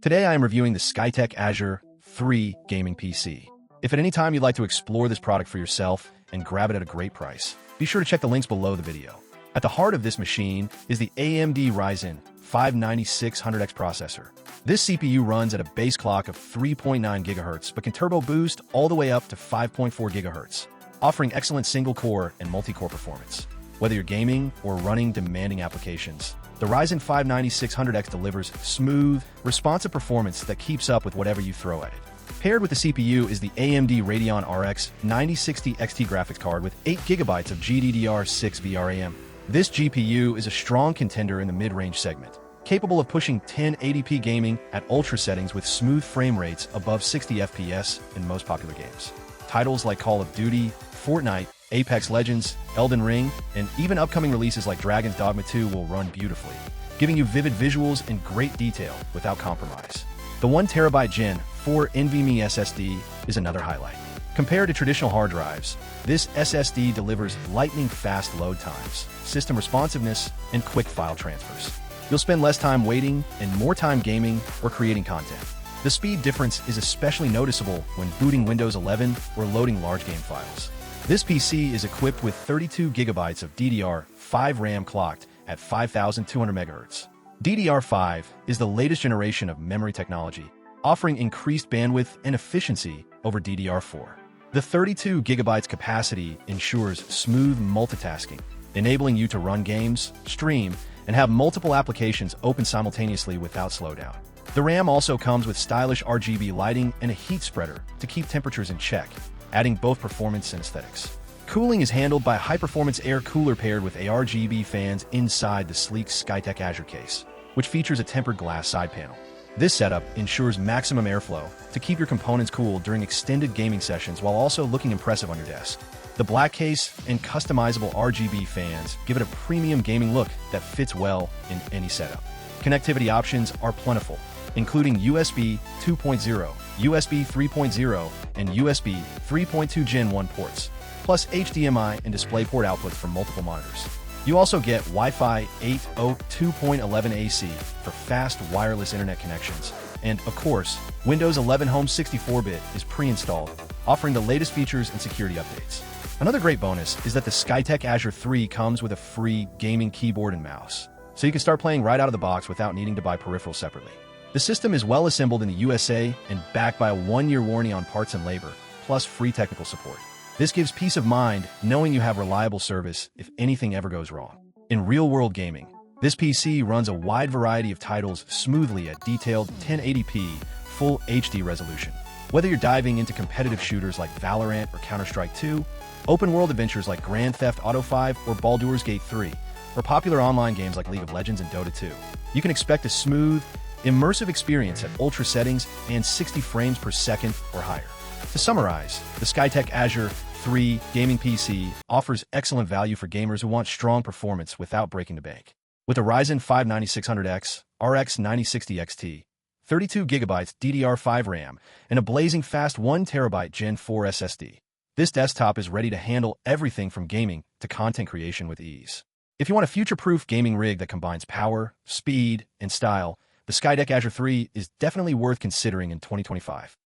Today I am reviewing the Skytech Azure 3 gaming PC. If at any time you'd like to explore this product for yourself and grab it at a great price, be sure to check the links below the video. At the heart of this machine is the AMD Ryzen 5 9600X processor. This CPU runs at a base clock of 3.9 GHz but can turbo boost all the way up to 5.4 GHz, offering excellent single-core and multi-core performance. Whether you're gaming or running demanding applications, the Ryzen 5 9600X delivers smooth, responsive performance that keeps up with whatever you throw at it. Paired with the CPU is the AMD Radeon RX 9060 XT graphics card with 8GB of GDDR5 VRAM. This GPU is a strong contender in the mid-range segment, capable of pushing 1080p gaming at ultra settings with smooth frame rates above 60 FPS in most popular games. Titles like Call of Duty, Fortnite, Apex Legends, Elden Ring, and even upcoming releases like Dragon's Dogma 2 will run beautifully, giving you vivid visuals and great detail without compromise. The 1TB Gen4 NVMe SSD is another highlight. Compared to traditional hard drives, this SSD delivers lightning-fast load times, system responsiveness, and quick file transfers. You'll spend less time waiting and more time gaming or creating content. The speed difference is especially noticeable when booting Windows 11 or loading large game files. This PC is equipped with 32GB of DDR5 RAM clocked at 5200 MHz. DDR5 is the latest generation of memory technology, offering increased bandwidth and efficiency over DDR4. The 32GB capacity ensures smooth multitasking, enabling you to run games, stream, and have multiple applications open simultaneously without slowdown. The RAM also comes with stylish RGB lighting and a heat spreader to keep temperatures in check, adding both performance and aesthetics. Cooling is handled by a high-performance air cooler paired with ARGB fans inside the sleek Skytech Azure case, which features a tempered glass side panel. This setup ensures maximum airflow to keep your components cool during extended gaming sessions while also looking impressive on your desk. The black case and customizable RGB fans give it a premium gaming look that fits well in any setup. Connectivity options are plentiful, including USB 2.0, USB 3.0, and USB 3.2 Gen 1 ports, plus HDMI and DisplayPort outputs from multiple monitors. You also get Wi-Fi 8.0 2.11 AC for fast wireless internet connections. And, of course, Windows 11 Home 64-bit is pre-installed, offering the latest features and security updates. Another great bonus is that the Skytech Azure 3 comes with a free gaming keyboard and mouse, so you can start playing right out of the box without needing to buy peripherals separately. The system is well assembled in the USA and backed by a 1-year warranty on parts and labor, plus free technical support. This gives peace of mind knowing you have reliable service if anything ever goes wrong. In real-world gaming, this PC runs a wide variety of titles smoothly at detailed 1080p full HD resolution. Whether you're diving into competitive shooters like Valorant or Counter-Strike 2, open-world adventures like Grand Theft Auto 5 or Baldur's Gate 3, or popular online games like League of Legends and Dota 2, you can expect a smooth, immersive experience at ultra settings and 60 frames per second or higher. To summarize, the Skytech Azure 3 gaming PC offers excellent value for gamers who want strong performance without breaking the bank. With a Ryzen 5 9600X, RX 9060 XT, 32GB DDR5 RAM, and a blazing fast 1TB Gen4 SSD, this desktop is ready to handle everything from gaming to content creation with ease. If you want a future-proof gaming rig that combines power, speed, and style, the Skytech Azure 3 is definitely worth considering in 2025.